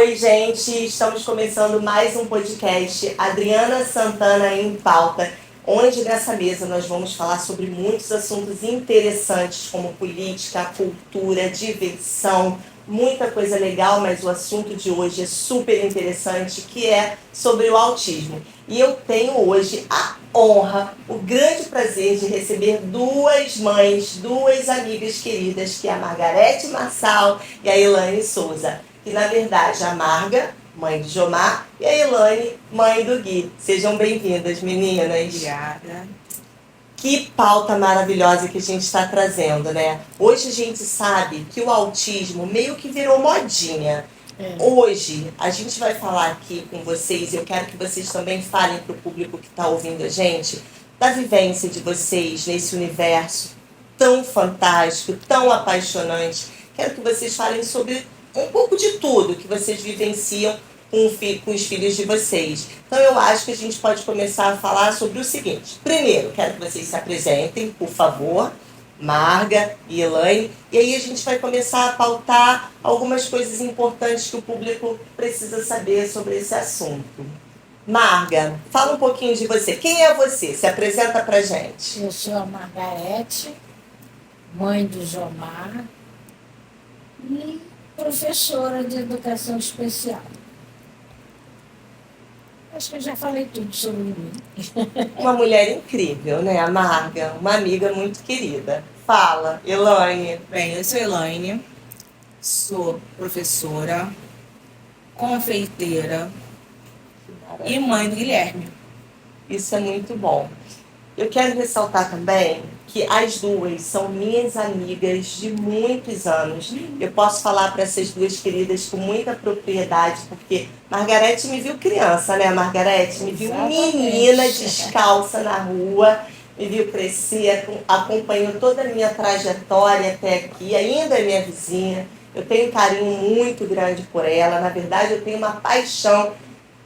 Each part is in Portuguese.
Oi, gente, estamos começando mais um podcast Adriana Santana em Pauta, onde nessa mesa nós vamos falar sobre muitos assuntos interessantes como política, cultura, diversão, muita coisa legal, mas o assunto de hoje é super interessante, que é sobre o autismo. E eu tenho hoje a honra, o grande prazer de receber duas mães, duas amigas queridas, que é a Margarete Marçal e a Elaine Souza. Que na verdade a Marga, mãe do Jomar, e a Elaine, mãe do Gui. Sejam bem-vindas, meninas. Obrigada. Que pauta maravilhosa que a gente está trazendo, né? Hoje a gente sabe que o autismo meio que virou modinha. Hoje a gente vai falar aqui com vocês, eu quero que vocês também falem para o público que está ouvindo a gente, da vivência de vocês nesse universo tão fantástico, tão apaixonante. Quero que vocês falem sobre um pouco de tudo que vocês vivenciam com os filhos de vocês. Então eu acho que a gente pode começar a falar sobre o seguinte. Primeiro, quero que vocês se apresentem, por favor, Marga e Elaine, e aí a gente vai começar a pautar algumas coisas importantes que o público precisa saber sobre esse assunto. Marga, fala um pouquinho de você. Quem é você? Se apresenta pra gente. Eu sou a Margarete, mãe do Jomar e professora de educação especial. Acho que eu já falei tudo sobre mim. Uma mulher incrível, né? A Marga, uma amiga muito querida. Fala, Elaine. Bem, eu sou Elaine, sou professora, confeiteira e mãe do Guilherme. Isso é muito bom. Eu quero ressaltar também que as duas são minhas amigas de muitos anos. Eu posso falar para essas duas queridas com muita propriedade, porque Margarete me viu criança, né, Margarete? Me viu menina descalça na rua, me viu crescer, acompanhou toda a minha trajetória até aqui, ainda é minha vizinha. Eu tenho um carinho muito grande por ela, na verdade eu tenho uma paixão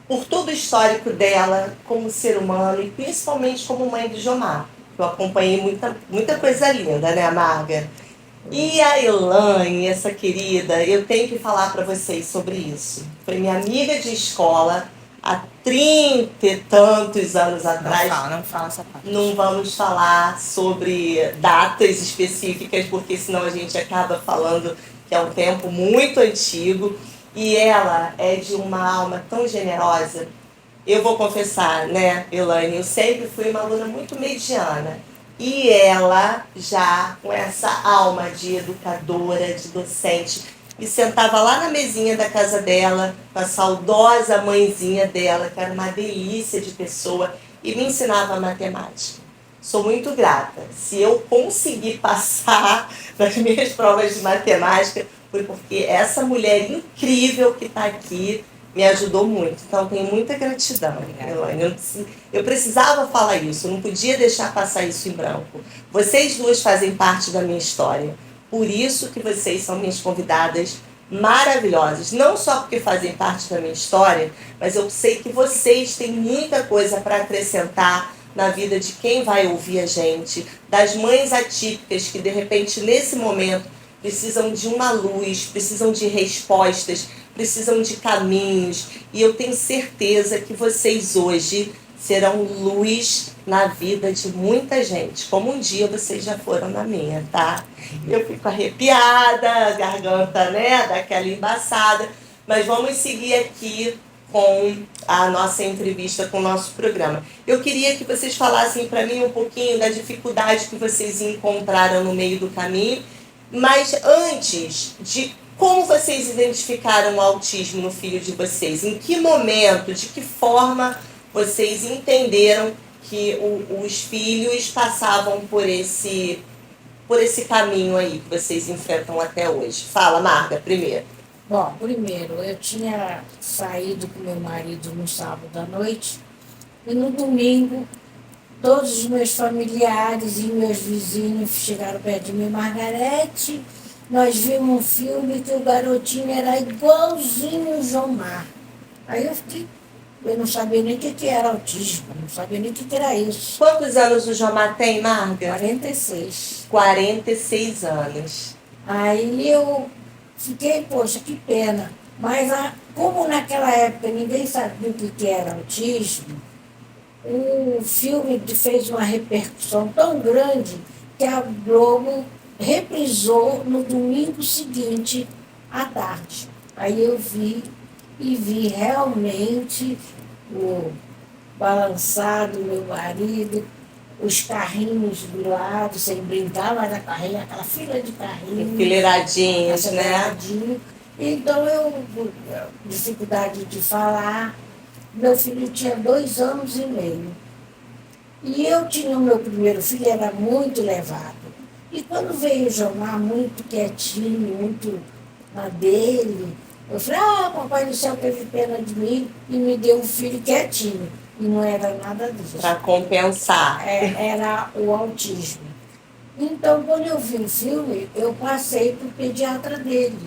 por todo o histórico dela como ser humano e principalmente como mãe do Jomar. Eu acompanhei muita coisa linda, né, Marga? E a Elaine, essa querida, eu tenho que falar para vocês sobre isso. Foi minha amiga de escola há 30 e tantos anos atrás. Não fala essa parte. Não vamos falar sobre datas específicas, porque senão a gente acaba falando que é um tempo muito antigo. E ela é de uma alma tão generosa. Eu vou confessar, né, Elaine, eu sempre fui uma aluna muito mediana. E ela, já com essa alma de educadora, de docente, me sentava lá na mesinha da casa dela, com a saudosa mãezinha dela, que era uma delícia de pessoa, e me ensinava matemática. Sou muito grata. Se eu conseguir passar nas minhas provas de matemática, foi porque essa mulher incrível que está aqui me ajudou muito. Então, tenho muita gratidão, Elaine. Eu precisava falar isso, eu não podia deixar passar isso em branco. Vocês duas fazem parte da minha história. Por isso que vocês são minhas convidadas maravilhosas. Não só porque fazem parte da minha história, mas eu sei que vocês têm muita coisa para acrescentar na vida de quem vai ouvir a gente, das mães atípicas que, de repente, nesse momento, precisam de uma luz, precisam de respostas, precisam de caminhos. E eu tenho certeza que vocês hoje serão luz na vida de muita gente, como um dia vocês já foram na minha, tá? Eu fico arrepiada, a garganta, né, daquela embaçada. Mas vamos seguir aqui com a nossa entrevista, com o nosso programa. Eu queria que vocês falassem para mim um pouquinho da dificuldade que vocês encontraram no meio do caminho. Mas antes de como vocês identificaram o autismo no filho de vocês, em que momento, de que forma vocês entenderam que os filhos passavam por esse caminho aí que vocês enfrentam até hoje? Fala, Marga, primeiro. Bom, primeiro, eu tinha saído com meu marido no sábado à noite e no domingo todos os meus familiares e meus vizinhos chegaram perto de mim. Margarete, nós vimos um filme que o garotinho era igualzinho o Jomar. Aí eu não sabia nem o que era autismo, não sabia nem o que era isso. Quantos anos o Jomar tem, Marga? 46. 46 anos. Aí eu fiquei, poxa, que pena. Mas como naquela época ninguém sabia o que era autismo, o filme fez uma repercussão tão grande que a Globo reprisou no domingo seguinte à tarde. Aí eu vi e vi realmente o balançar do meu marido, os carrinhos do lado, sem brincar, mas a carrinho, aquela fila de carrinhos. Enfileiradinhos, né? Aceleradinho. Então dificuldade de falar. Meu filho tinha 2 anos e meio. E eu tinha o meu primeiro filho, era muito levado. E quando veio o Jomar, muito quietinho, muito na dele, eu falei, papai do céu teve pena de mim e me deu um filho quietinho. E não era nada disso. Para compensar. Era o autismo. Então, quando eu vi o filme, eu passei para o pediatra dele.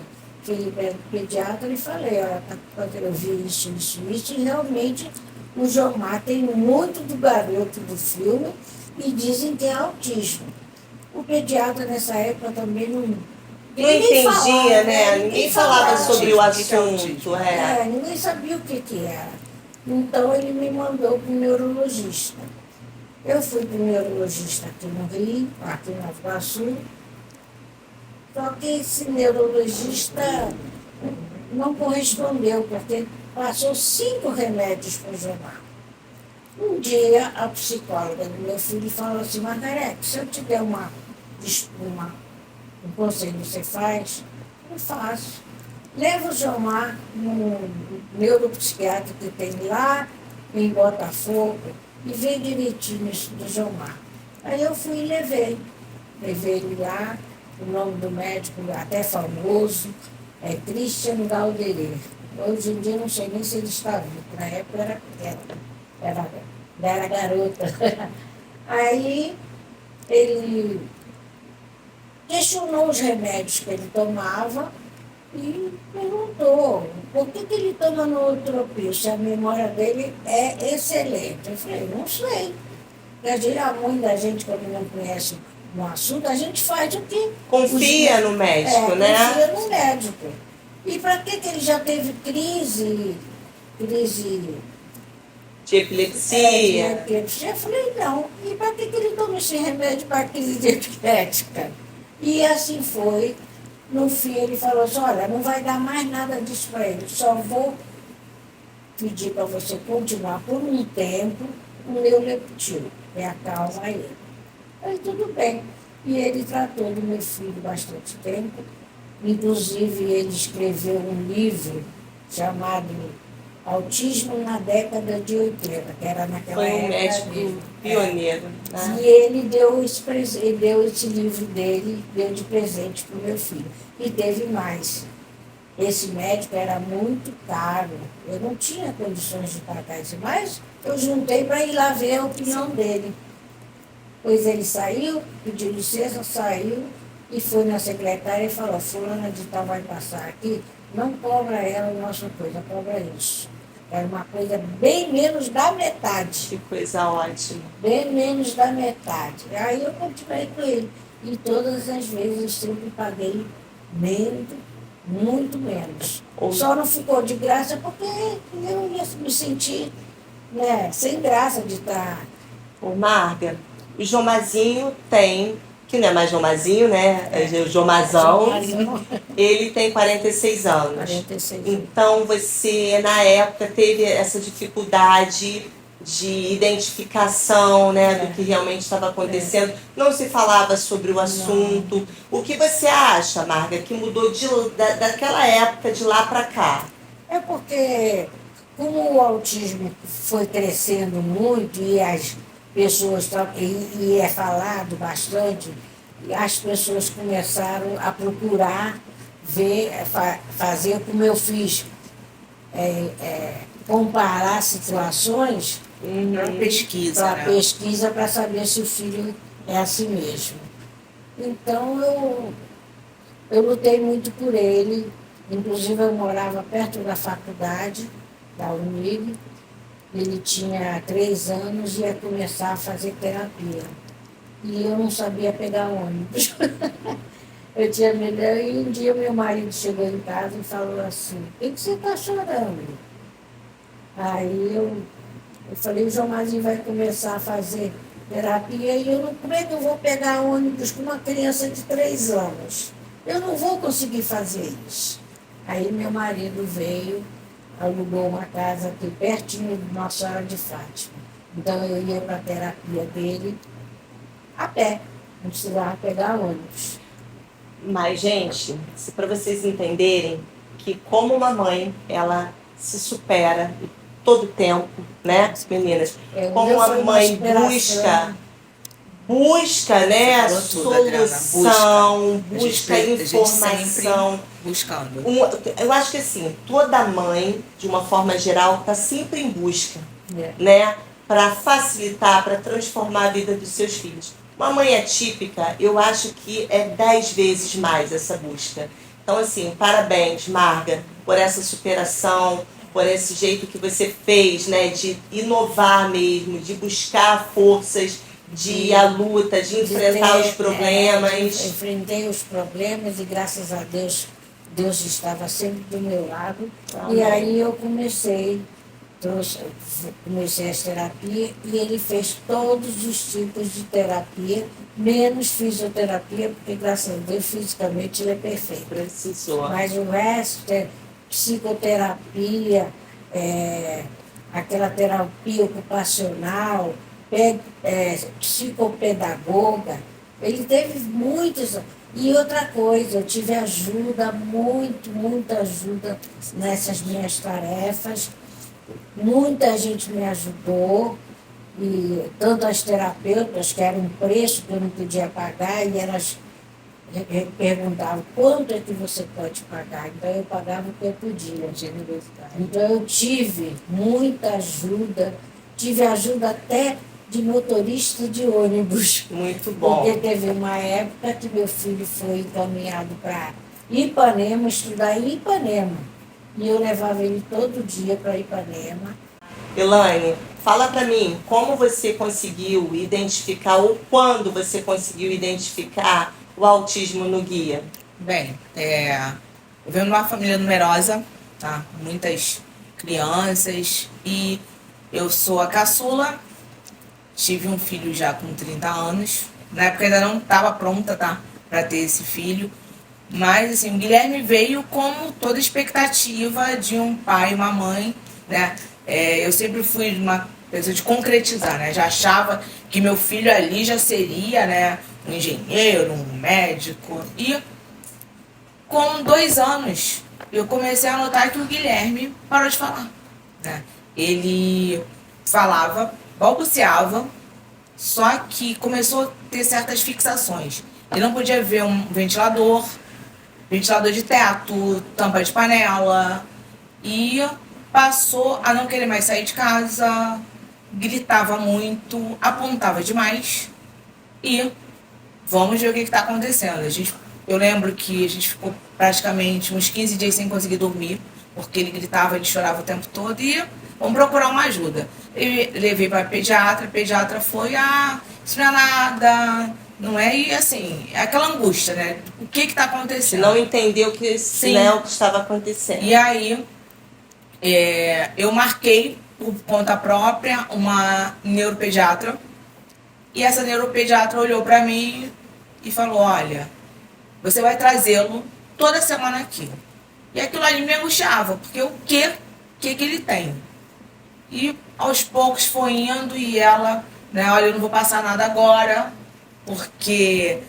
Fui para o pediatra e falei, eu vi isso, e realmente o Jomar tem muito do garoto do filme e dizem que é autismo. O pediatra nessa época também não entendia, falava, né? Ninguém falava sobre o assunto. Ninguém sabia o que era. Então ele me mandou para o neurologista. Eu fui para o neurologista aqui no Rio, aqui no Iguaçu. Só que esse neurologista não correspondeu, porque passou 5 remédios para o Jomar. Um dia, a psicóloga do meu filho falou assim, Margarete, se eu te der um conselho, você faz? Eu faço. Leva o Jomar no neuropsiquiatra que tem lá em Botafogo e vê direitinho isso do Jomar. Aí eu fui e levei. Levei ele lá, o nome do médico até famoso, é Christian Galderer. Hoje em dia não sei nem se ele está vivo, na época era garota. Aí ele questionou os remédios que ele tomava e perguntou por que ele toma nootropia, se a memória dele é excelente. Eu falei, não sei. Porque a mãe da gente, quando não conhece um assunto, a gente faz o que... Confia no médico, né? Confia no médico. E para que ele já teve crise de epilepsia? Eu falei, não. E para que ele toma esse remédio para crise de epilética? E assim foi. No fim, ele falou assim, olha, não vai dar mais nada disso para ele, só vou pedir para você continuar por um tempo o meu Leptil, que acalma ele. Aí tudo bem. E ele tratou do meu filho bastante tempo. Inclusive, ele escreveu um livro chamado Autismo na década de 80, que era naquela época. Foi um médico pioneiro. Né? E ele deu esse livro dele, deu de presente para o meu filho. E teve mais. Esse médico era muito caro. Eu não tinha condições de pagar isso, mas eu juntei para ir lá ver a opinião dele. Pois ele saiu, pediu licença, saiu e foi na secretária e falou, fulana de tal vai passar aqui, não cobra ela a nossa coisa, cobra isso. Era uma coisa bem menos da metade. Que coisa ótima. Bem menos da metade. Aí eu continuei com ele. E todas as vezes eu sempre paguei muito menos. Só não ficou de graça porque eu ia me sentir, né, sem graça de estar... Ô, Marga, o Jomazinho tem, que não é mais Jomazinho, né? É o Jomazão. Ele tem 46 anos. 46 anos. Então você, na época, teve essa dificuldade de identificação, né, do que realmente estava acontecendo. Não se falava sobre o assunto. Não. O que você acha, Marga, que mudou daquela época, de lá para cá? É porque, como o autismo foi crescendo muito e as pessoas, e é falado bastante, as pessoas começaram a procurar ver, fazer como eu fiz, comparar situações para pesquisa, para saber se o filho é assim mesmo. Então eu lutei muito por ele, inclusive eu morava perto da faculdade, da Unib. Ele tinha 3 anos e ia começar a fazer terapia. E eu não sabia pegar ônibus. Eu tinha medo. E um dia meu marido chegou em casa e falou assim, por que você está chorando? Aí eu falei, o João Mazinho vai começar a fazer terapia e eu não, como é que eu vou pegar ônibus com uma criança de 3 anos? Eu não vou conseguir fazer isso. Aí meu marido veio, alugou uma casa aqui pertinho de Nossa Senhora de Fátima. Então eu ia para a terapia dele a pé, não precisava pegar ônibus. Mas, gente, para vocês entenderem que como uma mãe, ela se supera todo tempo, né, meninas? Como uma mãe busca, né, solução, busca informação. Buscando. Eu acho que assim, toda mãe, de uma forma geral, está sempre em busca, É. né, para facilitar, para transformar a vida dos seus filhos. Uma mãe atípica, eu acho que é 10 vezes mais essa busca. Então, assim, parabéns, Marga, por essa superação, por esse jeito que você fez, né, de inovar mesmo, de buscar forças, de ir à luta, de enfrentar os problemas. Enfrentei os problemas e graças a Deus, Deus estava sempre do meu lado. Amém. E aí eu comecei as terapias e ele fez todos os tipos de terapia, menos fisioterapia, porque graças a Deus fisicamente ele é perfeito. Precisou. Mas o resto é psicoterapia, aquela terapia ocupacional, psicopedagoga. Ele teve muitos. E outra coisa, eu tive ajuda, muita ajuda nessas minhas tarefas. Muita gente me ajudou, e tanto as terapeutas, que era um preço que eu não podia pagar, e elas perguntavam quanto é que você pode pagar. Então eu pagava o que eu podia. Então eu tive muita ajuda, tive ajuda até de motorista de ônibus. Muito bom. Porque teve uma época que meu filho foi encaminhado para Ipanema, estudar em Ipanema. E eu levava ele todo dia para Ipanema. Elaine, fala para mim, como você conseguiu identificar, ou quando você conseguiu identificar o autismo no guia? Bem, eu venho de uma família numerosa, tá? Muitas crianças, e eu sou a caçula, tive um filho já com 30 anos, na época ainda não estava pronta, tá? Para ter esse filho, mas assim, o Guilherme veio como toda expectativa de um pai e uma mãe, né? Eu sempre fui uma pessoa de concretizar, né? Já achava que meu filho ali já seria, né, um engenheiro, um médico. E com 2 anos eu comecei a notar que o Guilherme parou de falar, né? Ele falava, balbuciava, só que começou a ter certas fixações. Ele não podia ver um ventilador de teto, tampa de panela, e passou a não querer mais sair de casa, gritava muito, apontava demais, e vamos ver o que está acontecendo. Eu lembro que a gente ficou praticamente uns 15 dias sem conseguir dormir, porque ele gritava, ele chorava o tempo todo, e vamos procurar uma ajuda. Eu levei para a pediatra foi, isso não é nada, não é? E assim, é aquela angústia, né? O que está acontecendo? Não entendeu que, né, o que estava acontecendo. E aí, eu marquei, por conta própria, uma neuropediatra, e essa neuropediatra olhou para mim e falou, olha, você vai trazê-lo toda semana aqui. E aquilo ali me angustiava, porque o que ele tem? E aos poucos foi indo, e ela, né, olha, eu não vou passar nada agora, porque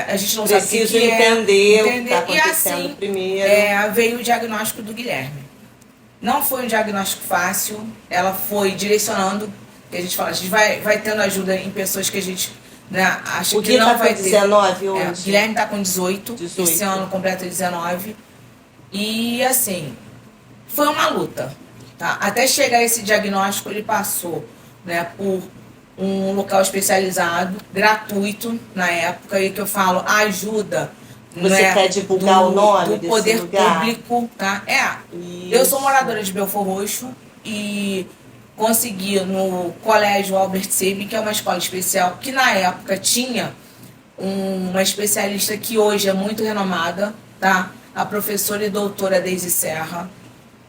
a gente não sabe o que entender o que está acontecendo. E assim, primeiro. veio o diagnóstico do Guilherme. Não foi um diagnóstico fácil, ela foi direcionando, que a gente fala, a gente vai tendo ajuda em pessoas que a gente, né, acha que não vai ter. O Gui está com 19 hoje? O Guilherme está com 18, esse ano completa 19. E assim, foi uma luta. Tá? Até chegar a esse diagnóstico, ele passou, né, por um local especializado, gratuito na época, e que eu falo, ajuda. Você quer divulgar o nome do poder desse lugar? Público, tá? Eu sou moradora de Belford Roxo e consegui no Colégio Albert Sabin, que é uma escola especial, que na época tinha uma especialista que hoje é muito renomada, tá? A professora e doutora Deise Serra.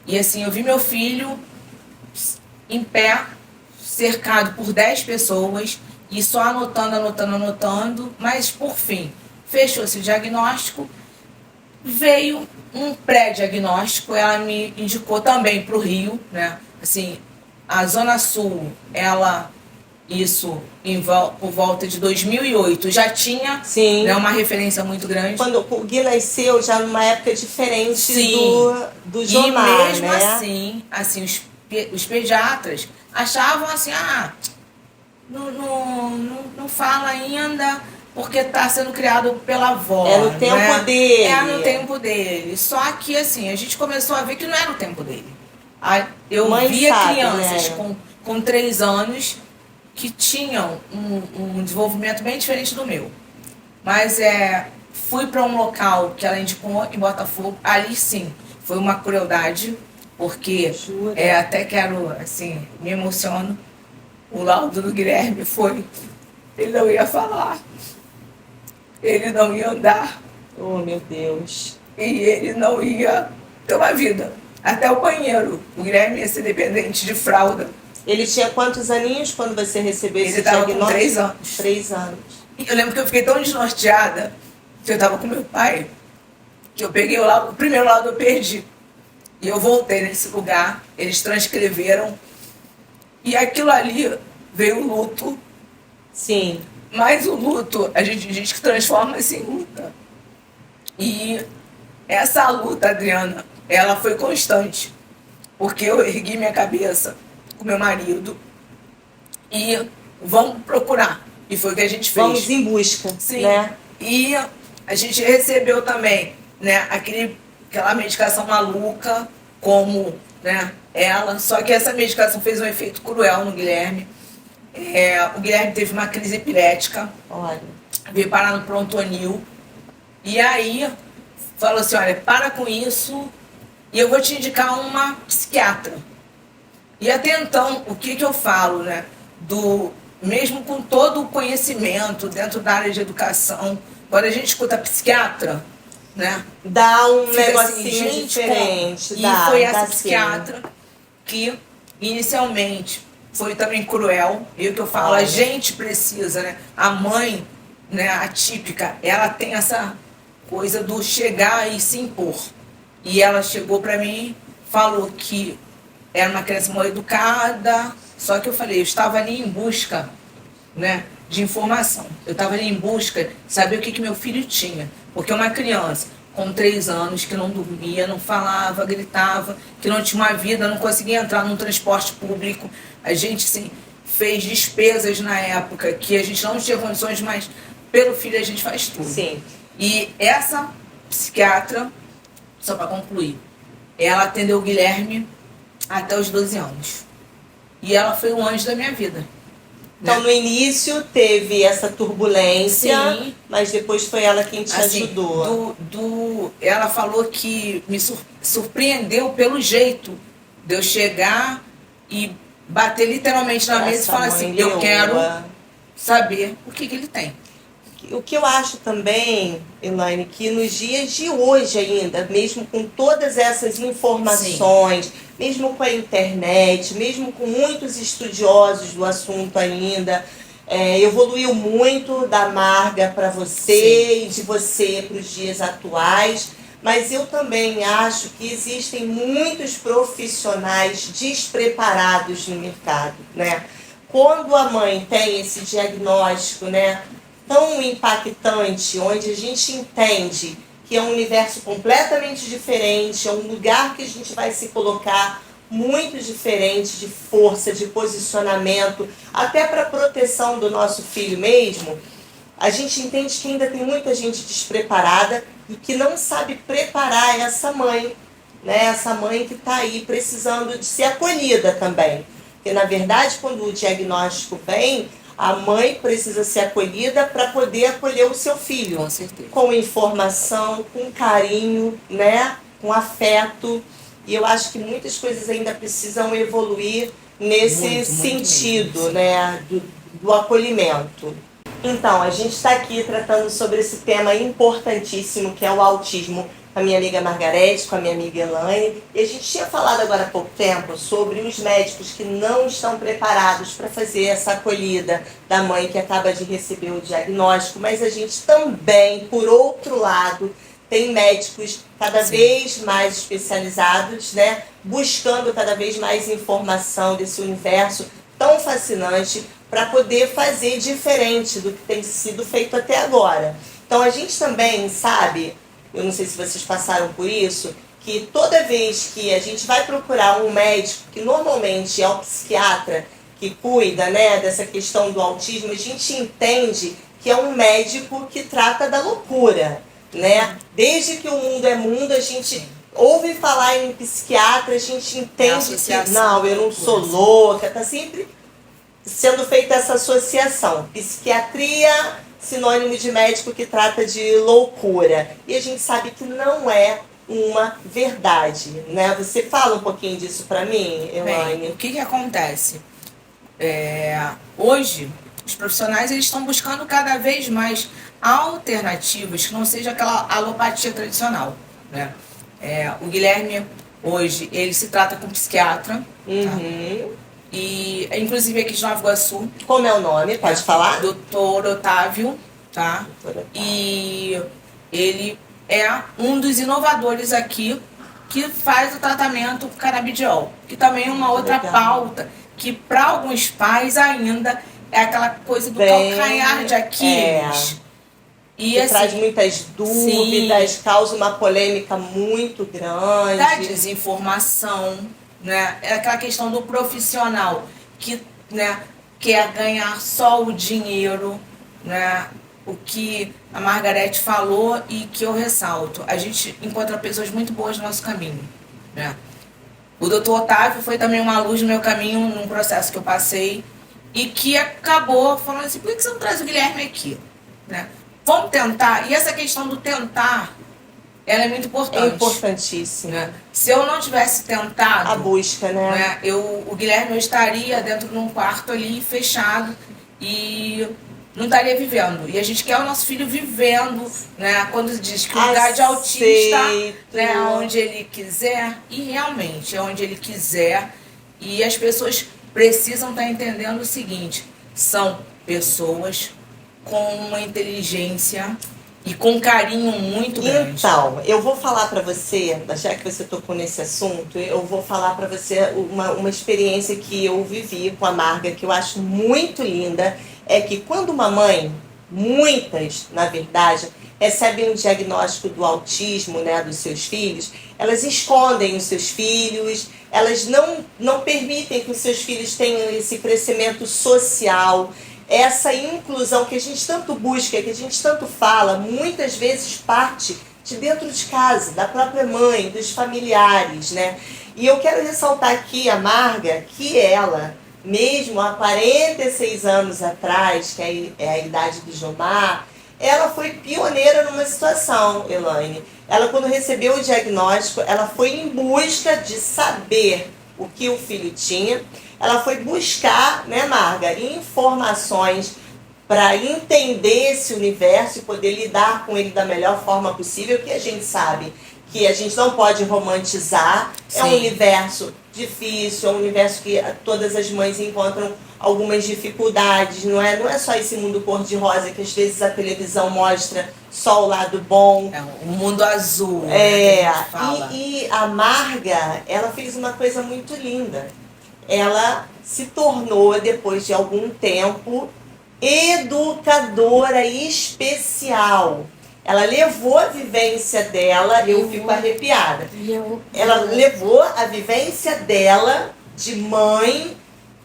E assim, eu vi meu filho em pé, cercado por 10 pessoas, e só anotando, mas por fim, fechou-se o diagnóstico, veio um pré-diagnóstico, ela me indicou também para o Rio, né? Assim, a Zona Sul, ela, isso por volta de 2008, já tinha, Sim. Né, uma referência muito grande. Quando o Gui nasceu, já numa época diferente Sim. do Jomar, e mesmo né? assim os pediatras achavam assim, não fala ainda porque está sendo criado pela avó. É no tempo né? dele. É no tempo dele. Só que assim, a gente começou a ver que não era o tempo dele. Eu Mãe via sabe, crianças né? com 3 anos que tinham um desenvolvimento bem diferente do meu. Mas fui para um local que ela indicou em Botafogo, ali sim, foi uma crueldade, porque Jura? até quero, assim, me emociono. O laudo do Guilherme foi, ele não ia falar, ele não ia andar, Oh, meu Deus. e ele não ia ter uma vida. Até o banheiro, o Guilherme ia ser dependente de fralda. Ele tinha quantos aninhos quando você recebeu esse Ele estava diagnóstico? com 3 anos. 3 anos. Eu lembro que eu fiquei tão desnorteada que eu estava com meu pai, que eu peguei o primeiro laudo eu perdi. E eu voltei nesse lugar, eles transcreveram, e aquilo ali veio o luto, Sim. mas o luto a gente diz que transforma-se em luta. E essa luta, Adriana, ela foi constante, porque eu ergui minha cabeça com meu marido e vamos procurar. E foi o que a gente fez. Vamos em busca, Sim. né? E a gente recebeu também, né, aquela medicação maluca, como, né, ela. Só que essa medicação fez um efeito cruel no Guilherme. O Guilherme teve uma crise epilética. Olha. Veio parar no prontonil. E aí falou assim, olha, para com isso e eu vou te indicar uma psiquiatra. E até então, o que eu falo, né? Mesmo com todo o conhecimento dentro da área de educação, quando a gente escuta psiquiatra, né? Dá um fica negocinho assim, gente, diferente. E dá, foi dá essa sim. psiquiatra que, inicialmente, foi também cruel. E o que eu falo, Olha. a gente precisa, né? A mãe, né, atípica, ela tem essa coisa do chegar e se impor. E ela chegou para mim, falou que era uma criança mal educada, só que eu falei, eu estava ali em busca, né, de informação. Eu estava ali em busca de saber o que meu filho tinha. Porque uma criança com 3 anos que não dormia, não falava, gritava, que não tinha uma vida, não conseguia entrar num transporte público. A gente, assim, fez despesas na época que a gente não tinha condições, mas pelo filho a gente faz tudo. Sim. E essa psiquiatra, só para concluir, ela atendeu o Guilherme até os 12 anos. E ela foi um anjo da minha vida. Então, né? no início teve essa turbulência, Sim. mas depois foi ela quem te Assim, ajudou. ela falou que me surpreendeu pelo jeito de eu chegar e bater literalmente na mesa e Essa falar mãe assim, eu leoa. quero saber o que ele tem. O que eu acho também, Elaine, que nos dias de hoje ainda, mesmo com todas essas informações, mesmo com a internet, mesmo com muitos estudiosos do assunto ainda, evoluiu muito da Marga para você e de você para os dias atuais, mas eu também acho que existem muitos profissionais despreparados no mercado, né? Quando a mãe tem esse diagnóstico, né, tão impactante, onde a gente entende que é um universo completamente diferente, é um lugar que a gente vai se colocar muito diferente de força, de posicionamento, até para proteção do nosso filho mesmo, a gente entende que ainda tem muita gente despreparada e que não sabe preparar essa mãe, né? Essa mãe que está aí precisando de ser acolhida também. Porque, na verdade, quando o diagnóstico vem, a mãe precisa ser acolhida para poder acolher o seu filho. Com certeza. Com informação, com carinho, né? Com afeto. E eu acho que muitas coisas ainda precisam evoluir nesse Muito sentido, mesmo, né? Do acolhimento. Então, a gente está aqui tratando sobre esse tema importantíssimo que é o autismo com a minha amiga Margarete, com a minha amiga Elaine. E a gente tinha falado agora há pouco tempo sobre os médicos que não estão preparados para fazer essa acolhida da mãe que acaba de receber o diagnóstico, mas a gente também, por outro lado, tem médicos cada vez mais especializados, né, buscando cada vez mais informação desse universo tão fascinante para poder fazer diferente do que tem sido feito até agora. Então a gente também sabe, eu não sei se vocês passaram por isso, que toda vez que a gente vai procurar um médico, que normalmente é um psiquiatra que cuida, né, dessa questão do autismo, a gente entende que é um médico que trata da loucura, né? Desde que o mundo é mundo, a gente ouve falar em psiquiatra, a gente entende que não, eu não sou louca, tá sempre sendo feita essa associação. Psiquiatria, sinônimo de médico que trata de loucura. E a gente sabe que não é uma verdade, né? Você fala um pouquinho disso para mim, Elaine? Bem, o que acontece? Hoje, os profissionais eles estão buscando cada vez mais alternativas que não seja aquela alopatia tradicional, né? O Guilherme, hoje, ele se trata com psiquiatra, tá? E, inclusive, aqui de Nova Iguaçu. Como é o nome? Pode falar? Doutor Otávio, tá? Doutor Otávio. E ele é um dos inovadores aqui que faz o tratamento com canabidiol, que também é uma outra pauta que para alguns pais ainda é aquela coisa do calcanhar de Aquiles. E que assim, traz muitas dúvidas, sim, causa uma polêmica muito grande. Da desinformação, né? É aquela questão do profissional que, né, quer ganhar só o dinheiro, né? O que a Margarete falou e que eu ressalto. A gente encontra pessoas muito boas no nosso caminho, né? O doutor Otávio foi também uma luz no meu caminho, num processo que eu passei, e que acabou falando assim, por que você não traz o Guilherme aqui? Né? Vamos tentar. E essa questão do tentar, ela é muito importante. É importantíssima. Né? Se eu não tivesse tentado... A busca, né? O Guilherme eu estaria dentro de um quarto ali, fechado, e não estaria vivendo. E a gente quer o nosso filho vivendo, né? Quando diz que o lugar de autista, né? Onde ele quiser, e realmente é onde ele quiser. E as pessoas precisam estar entendendo o seguinte, são pessoas com uma inteligência e com carinho muito grande. Então, eu vou falar para você, já que você tocou nesse assunto, eu vou falar para você uma experiência que eu vivi com a Marga, que eu acho muito linda, é que quando uma mãe, muitas, na verdade, recebem um diagnóstico do autismo, né, dos seus filhos, elas escondem os seus filhos, elas não permitem que os seus filhos tenham esse crescimento social, essa inclusão que a gente tanto busca, que a gente tanto fala, muitas vezes parte de dentro de casa, da própria mãe, dos familiares, né? E eu quero ressaltar aqui a Marga, que ela, mesmo há 46 anos atrás, que é a idade do Jomar, ela foi pioneira numa situação, Elaine. Ela, quando recebeu o diagnóstico, ela foi em busca de saber o que o filho tinha. Ela foi buscar, né, Marga, informações para entender esse universo e poder lidar com ele da melhor forma possível, que a gente sabe que a gente não pode romantizar. Sim. É um universo difícil, é um universo que todas as mães encontram algumas dificuldades, não é só esse mundo cor-de-rosa que às vezes a televisão mostra só o lado bom. É um mundo azul, né, que a gente fala. E a Marga, ela fez uma coisa muito linda. Ela se tornou, depois de algum tempo, educadora especial. Ela levou a vivência dela, eu fico arrepiada. Ela levou a vivência dela de mãe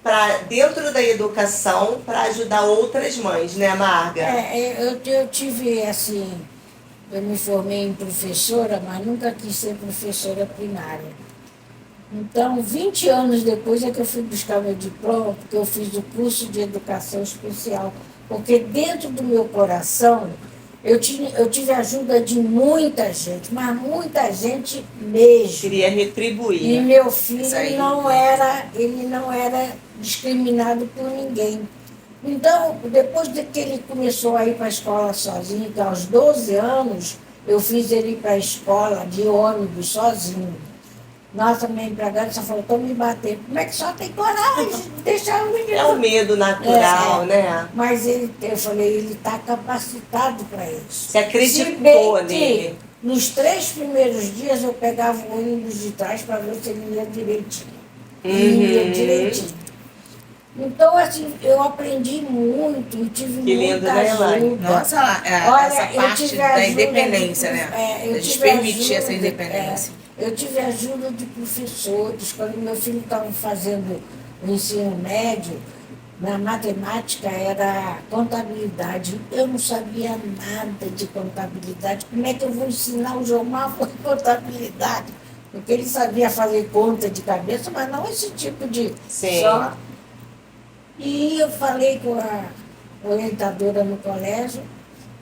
para dentro da educação para ajudar outras mães, né, Marga? Eu tive assim, eu me formei em professora, mas nunca quis ser professora primária. Então, 20 anos depois é que eu fui buscar meu diploma, porque eu fiz o curso de educação especial. Porque dentro do meu coração, eu tive a ajuda de muita gente, mas muita gente mesmo. Queria retribuir. E meu filho ele não era discriminado por ninguém. Então, depois de que ele começou a ir para a escola sozinho, que aos 12 anos, eu fiz ele ir para a escola de ônibus sozinho. Nossa, minha empregada só faltou me bater. Como é que só tem coragem de deixar o menino? É o medo natural, né? Mas eu falei, ele está capacitado para isso. Você acreditou Se bem nele. que, nos 3 primeiros dias, eu pegava o ônibus de trás para ver se ele ia direitinho. Ia direitinho. Então, assim, eu aprendi muito e tive Que lindo, muita né, Elaine? ajuda. Nossa, Olha, essa eu parte tive da ajuda independência, de- né? eu A gente tive permitir essa ajuda, independência. eu tive ajuda de professores. Quando meu filho estava fazendo o ensino médio, na matemática era contabilidade. Eu não sabia nada de contabilidade. Como é que eu vou ensinar o Jomar contabilidade? Porque ele sabia fazer conta de cabeça, mas não esse tipo de Sim. só. E eu falei com a orientadora no colégio.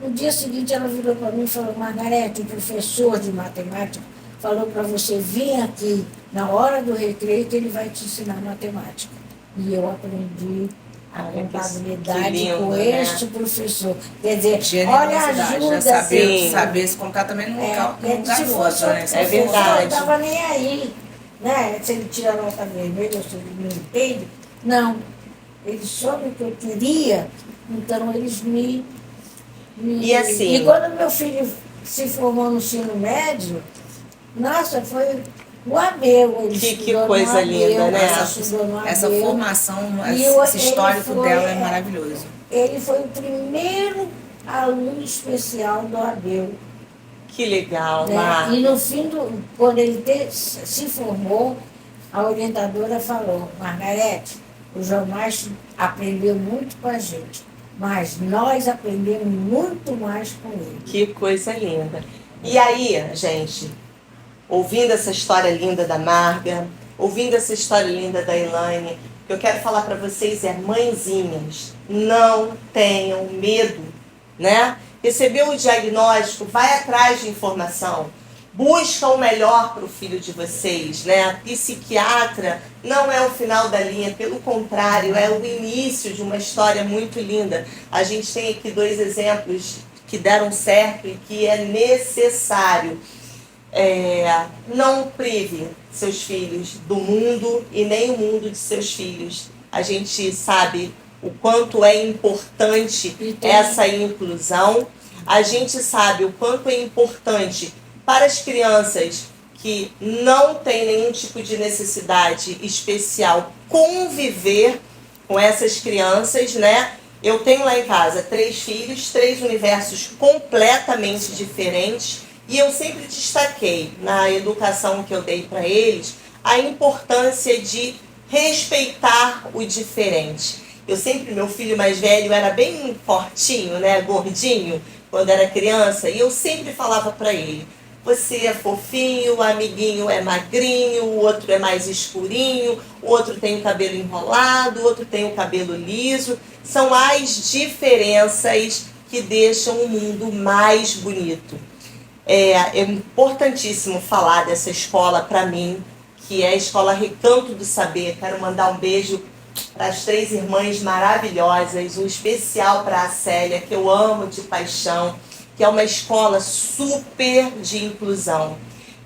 No dia seguinte ela virou para mim e falou, Margarete, o professor de matemática falou para você vir aqui na hora do recreio que ele vai te ensinar matemática. E eu aprendi a Olha, que contabilidade lindo, com né? este professor. Quer dizer, olha a Generosidade, ajuda. né? Saber, Sim. saber se colocar também no lugar, no lugar se do fosse outro, né? outro Isso é professor, verdade. não estava nem aí. Né? Se ele tira nota vermelha ou se ele não entende. Não. Eles soube o que eu queria, então eles me. E assim? E quando meu filho se formou no ensino médio, nossa, foi o Abel. Ele Que estudou no coisa Abel, linda, né? ele estudou no Essa Abel. formação, E esse ele histórico foi, dela é maravilhoso. Ele foi o primeiro aluno especial do Abel. Que legal, Né? Mar. E no fim, quando ele se formou, a orientadora falou, Margarete, o João Márcio aprendeu muito com a gente, mas nós aprendemos muito mais com ele. Que coisa linda. E aí, gente, ouvindo essa história linda da Marga, ouvindo essa história linda da Elaine, o que eu quero falar para vocês é, mãezinhas, não tenham medo, né? Recebeu o diagnóstico, vai atrás de informação. Busca o melhor para o filho de vocês, né? A psiquiatra não é o final da linha, pelo contrário, é o início de uma história muito linda. A gente tem aqui 2 exemplos que deram certo e que é necessário. Não prive seus filhos do mundo e nem o mundo de seus filhos. A gente sabe o quanto é importante essa inclusão. A gente sabe o quanto é importante para as crianças que não têm nenhum tipo de necessidade especial conviver com essas crianças, né? Eu tenho lá em casa 3 filhos, 3 universos completamente diferentes, e eu sempre destaquei na educação que eu dei para eles a importância de respeitar o diferente. Meu filho mais velho era bem fortinho, né, gordinho, quando era criança, e eu sempre falava para ele, você é fofinho, o amiguinho é magrinho, o outro é mais escurinho, o outro tem o cabelo enrolado, o outro tem o cabelo liso. São as diferenças que deixam o mundo mais bonito. É importantíssimo falar dessa escola para mim, que é a Escola Recanto do Saber. Quero mandar um beijo para as 3 irmãs maravilhosas, um especial para a Célia, que eu amo de paixão, que é uma escola super de inclusão.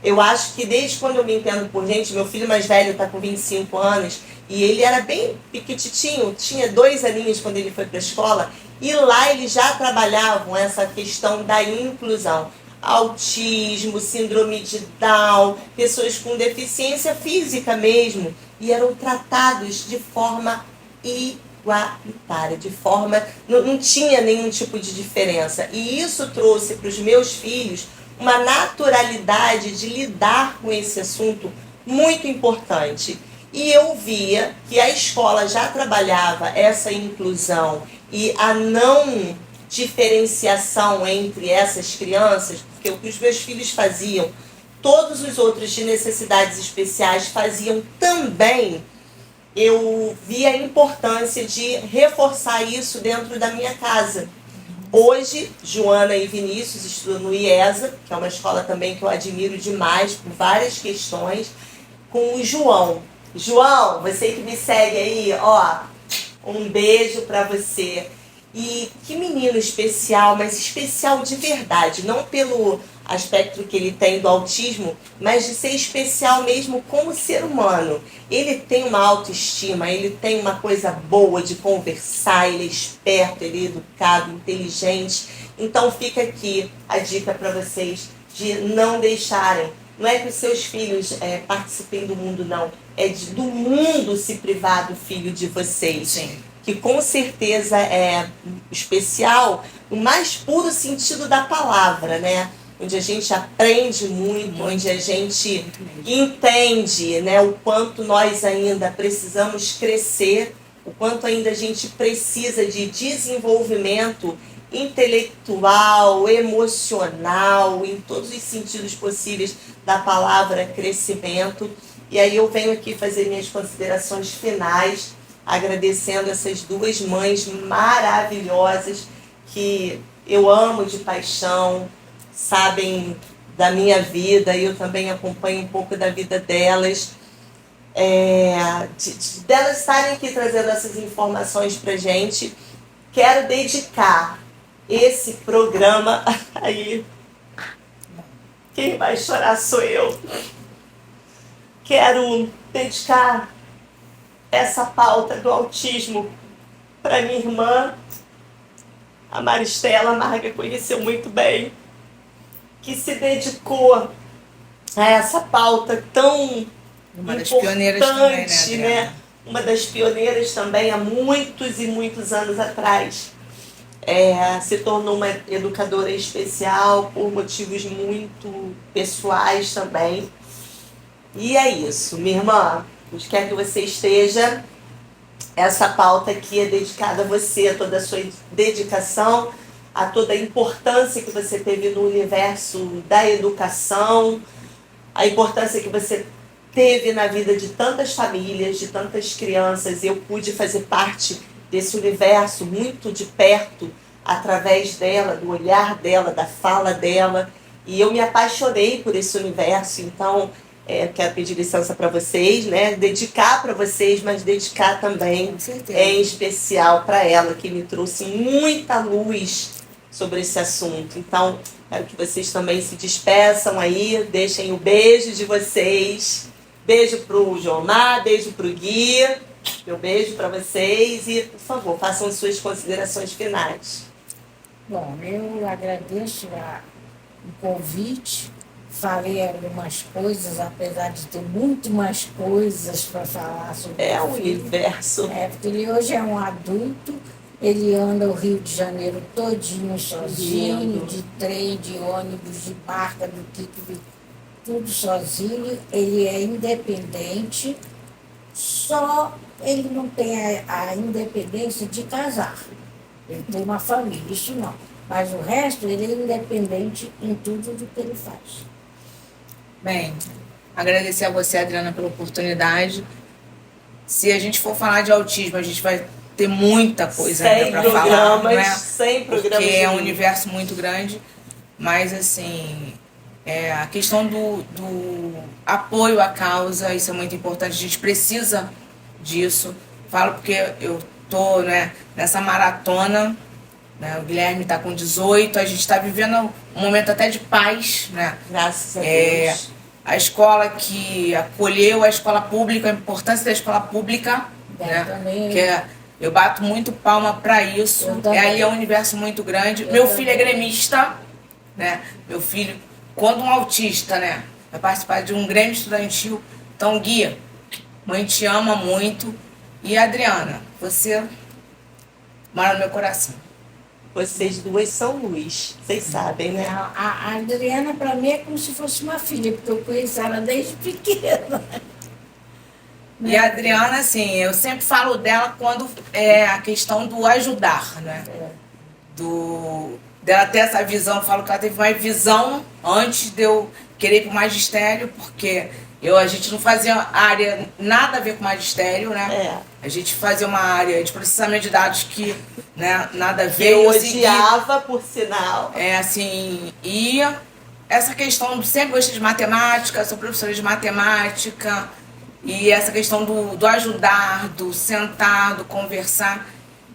Eu acho que desde quando eu me entendo por gente, meu filho mais velho está com 25 anos, e ele era bem piquititinho, tinha 2 aninhos quando ele foi para a escola, e lá eles já trabalhavam essa questão da inclusão. Autismo, síndrome de Down, pessoas com deficiência física mesmo, e eram tratados de forma igualitária, de forma, não tinha nenhum tipo de diferença. E isso trouxe para os meus filhos uma naturalidade de lidar com esse assunto muito importante. E eu via que a escola já trabalhava essa inclusão e a não diferenciação entre essas crianças, porque o que os meus filhos faziam, todos os outros de necessidades especiais faziam também. Eu vi a importância de reforçar isso dentro da minha casa. Hoje, Joana e Vinícius estudam no IESA, que é uma escola também que eu admiro demais, por várias questões, com o João. João, você que me segue aí, ó, Um beijo para você. E que menino especial, mas especial de verdade, não pelo aspecto que ele tem do autismo, mas de ser especial mesmo como ser humano. Ele tem uma autoestima, ele tem uma coisa boa de conversar, ele é esperto, ele é educado, inteligente. Então fica aqui a dica para vocês de não deixarem. Não é que os seus filhos participem do mundo, não. É do mundo se privar do filho de vocês. Sim. Que com certeza é especial no mais puro sentido da palavra, né? Onde a gente aprende muito, onde a gente entende, né, o quanto nós ainda precisamos crescer, o quanto ainda a gente precisa de desenvolvimento intelectual, emocional, em todos os sentidos possíveis da palavra crescimento. E aí eu venho aqui fazer minhas considerações finais, agradecendo essas duas mães maravilhosas que eu amo de paixão, sabem da minha vida e eu também acompanho um pouco da vida delas. Delas estarem aqui trazendo essas informações pra gente. Quero dedicar esse programa aí. Quem vai chorar sou eu. Quero dedicar essa pauta do autismo para minha irmã, a Maristela. A Marga conheceu muito bem, que se dedicou a essa pauta tão Uma das importante, pioneiras também, né? Uma das pioneiras também, há muitos e muitos anos atrás. Se tornou uma educadora especial por motivos muito pessoais também. E é isso, minha irmã, onde quer que você esteja, essa pauta aqui é dedicada a você, a toda a sua dedicação, a toda a importância que você teve no universo da educação, a importância que você teve na vida de tantas famílias, de tantas crianças. Eu pude fazer parte desse universo muito de perto, através dela, do olhar dela, da fala dela, e eu me apaixonei por esse universo. Então, quero pedir licença para vocês, né? Dedicar para vocês, mas dedicar também em especial para ela, que me trouxe muita luz sobre esse assunto. Então, quero que vocês também se despeçam aí, deixem o beijo de vocês. Beijo pro Jomar, beijo pro Gui, meu beijo para vocês e, por favor, façam suas considerações finais. Bom, eu agradeço o convite, falei algumas coisas, apesar de ter muito mais coisas para falar sobre o universo. Porque ele hoje é um adulto, ele anda o Rio de Janeiro todinho sozinho, de trem, de ônibus, de barca, do que tudo sozinho. Ele é independente, só ele não tem a independência de casar. Ele tem uma família, isso não. Mas o resto, ele é independente em tudo do que ele faz. Bem, agradecer a você, Adriana, pela oportunidade. Se a gente for falar de autismo, a gente vai ter muita coisa ainda para falar, não é? Sem programas. Porque é um universo muito grande, mas assim, a questão do apoio à causa, isso é muito importante, a gente precisa disso. Falo porque eu tô, né, nessa maratona, né? O Guilherme está com 18, a gente está vivendo um momento até de paz, né? Graças a Deus. A escola que acolheu a escola pública, a importância da escola pública, né? Também. Que eu bato muito palma para isso. Ali é um universo muito grande. Meu filho é gremista, né? Meu filho, quando um autista, né, vai participar de um grêmio estudantil, então, Guia, mãe te ama muito. E Adriana, você mora no meu coração. Vocês duas são luz, vocês sabem, né? A Adriana, para mim, é como se fosse uma filha, porque eu conheço ela desde pequena. E a Adriana, assim, eu sempre falo dela quando é a questão do ajudar, né? Dela ter essa visão, eu falo que ela teve uma visão antes de eu querer ir para o magistério, porque a gente não fazia área nada a ver com magistério, né? A gente fazia uma área de processamento de dados que, né, nada a ver. Eu odiava, por sinal. Assim, e essa questão, sempre gostei de matemática, sou professora de matemática, E essa questão do ajudar, do sentar, do conversar.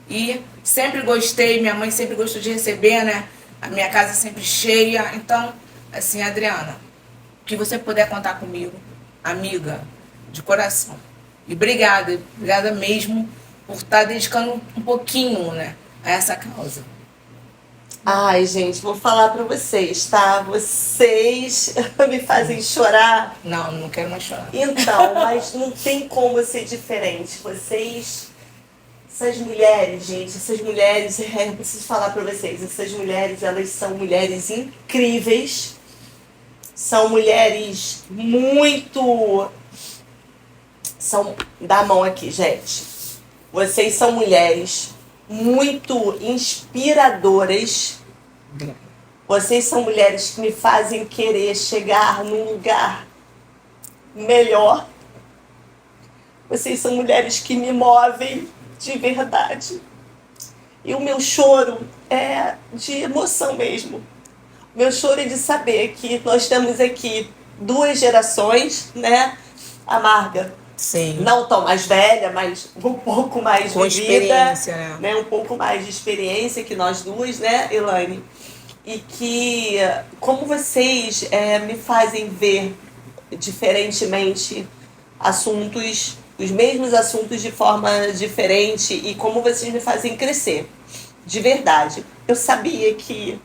E sempre gostei, minha mãe sempre gostou de receber, né? A minha casa sempre cheia. Então, assim, Adriana, o que você puder contar comigo, amiga, de coração. E obrigada mesmo por estar dedicando um pouquinho, né, a essa causa. Ai, gente, vou falar pra vocês, tá? Vocês me fazem chorar. Não quero mais chorar. Então, mas não tem como ser diferente. Vocês, essas mulheres, gente, essas mulheres, eu preciso falar pra vocês, essas mulheres, elas são mulheres incríveis. São mulheres muito... Dá a mão aqui, gente. Vocês são mulheres muito inspiradoras. Vocês são mulheres que me fazem querer chegar num lugar melhor. Vocês são mulheres que me movem de verdade. E o meu choro é de emoção mesmo. O meu choro é de saber que nós temos aqui 2 gerações, né? A Marga, Sim. não tão mais velha, mas um pouco mais com vivida, experiência, né? Um pouco mais de experiência que nós duas, né, Elaine? E que, como vocês me fazem ver diferentemente assuntos, os mesmos assuntos de forma diferente, e como vocês me fazem crescer, de verdade. Eu sabia que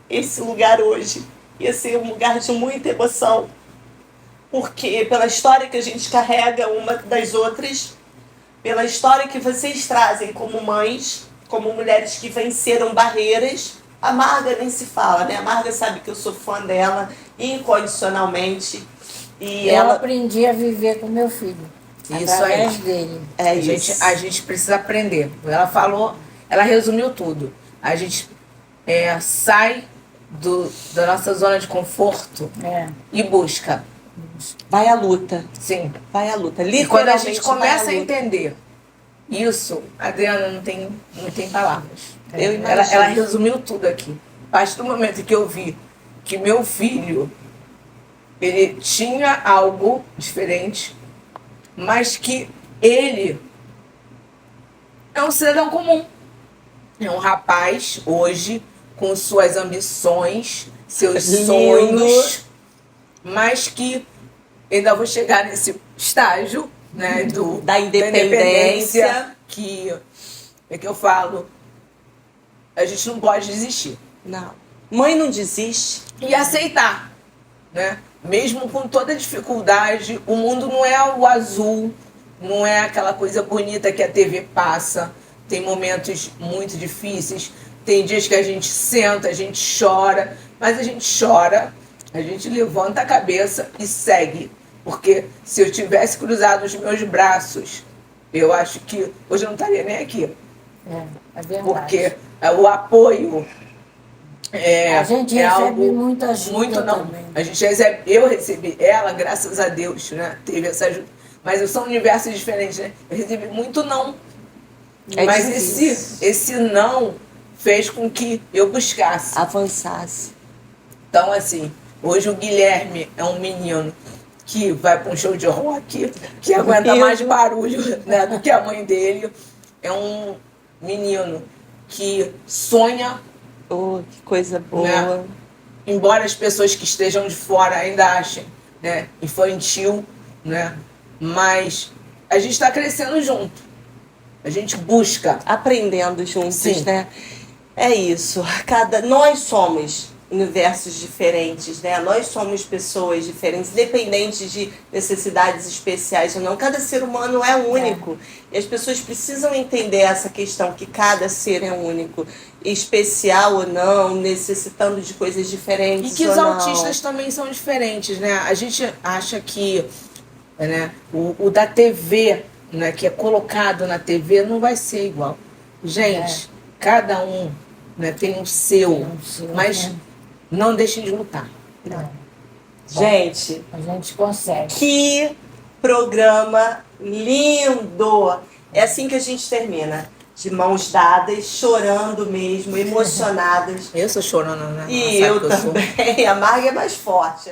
esse lugar hoje ia ser um lugar de muita emoção, porque pela história que a gente carrega uma das outras, pela história que vocês trazem como mães, como mulheres que venceram barreiras. A Marga nem se fala, né? A Marga sabe que eu sou fã dela incondicionalmente. E eu aprendi a viver com meu filho. Isso através aí. dele. A gente precisa aprender. Ela falou, ela resumiu tudo. A gente sai da nossa zona de conforto e busca. Vai à luta. Sim. Vai à luta. E quando a gente Literalmente começa a vai à luta. entender isso, a Adriana não tem palavras. Eu imagino. Ela resumiu tudo aqui. A partir do momento que eu vi que meu filho, ele tinha algo diferente, mas que ele é um cidadão comum. É um rapaz, hoje, com suas ambições, seus Lindo. sonhos, mas que ainda vou chegar nesse estágio, né, Da independência. que é que eu falo, a gente não pode desistir. Não. Mãe não desiste. E aceitar, né? Mesmo com toda a dificuldade, o mundo não é o azul, não é aquela coisa bonita que a TV passa. Tem momentos muito difíceis, tem dias que a gente senta, a gente chora, mas a gente chora, a gente levanta a cabeça e segue. Porque se eu tivesse cruzado os meus braços, eu acho que hoje eu não estaria nem aqui. É verdade. Porque o apoio a gente recebe algo muita ajuda muito não. também. A gente recebe, eu recebi, ela, graças a Deus, né, teve essa ajuda. Mas são universos diferentes, né? Eu recebi muito não. Mas esse não fez com que eu buscasse. Avançasse. Então, assim, hoje o Guilherme é um menino que vai para um show de rock, que aguenta mais barulho, né, do que a mãe dele. É um menino que sonha. Oh, que coisa boa. Né? Embora as pessoas que estejam de fora ainda achem, né, infantil, né, mas a gente está crescendo junto. A gente busca. Aprendendo juntos, Sim. né? É isso. Nós somos universos diferentes, né? Nós somos pessoas diferentes, independentes de necessidades especiais ou não. Cada ser humano é único. E as pessoas precisam entender essa questão, que cada ser é único. Especial ou não, necessitando de coisas diferentes. E que ou os não. autistas também são diferentes, né? A gente acha que, né, o da TV, né, que é colocado na TV, não vai ser igual. Gente, cada um, né, tem um seu, mas não deixem de lutar. Não. Gente, A gente consegue. que programa lindo! É assim que a gente termina. De mãos dadas, chorando mesmo, emocionadas. Eu sou chorona, né? E Ela eu sabe que também. A Marga é mais forte.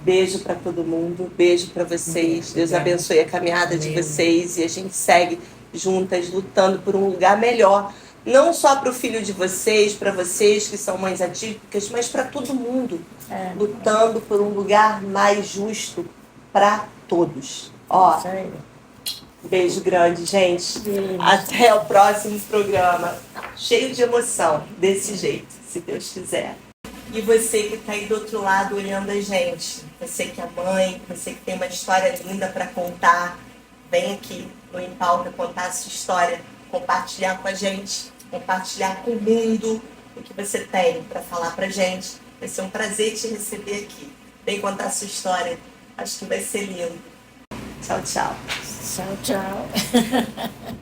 Beijo para todo mundo, beijo para vocês. Deus abençoe a caminhada de Amém. vocês e a gente segue juntas lutando por um lugar melhor, não só para o filho de vocês, para vocês que são mães atípicas, mas para todo mundo, lutando por um lugar mais justo para todos. Ó, Isso aí. beijo grande, gente. Beijo. Até o próximo programa, cheio de emoção, desse jeito, se Deus quiser. E você que está aí do outro lado olhando a gente, você que é mãe, você que tem uma história linda para contar, vem aqui no Empalca contar a sua história, compartilhar com a gente, compartilhar com o mundo o que você tem para falar pra gente. Vai ser um prazer te receber aqui. Vem contar a sua história, acho que vai ser lindo. Tchau, tchau. Tchau, tchau.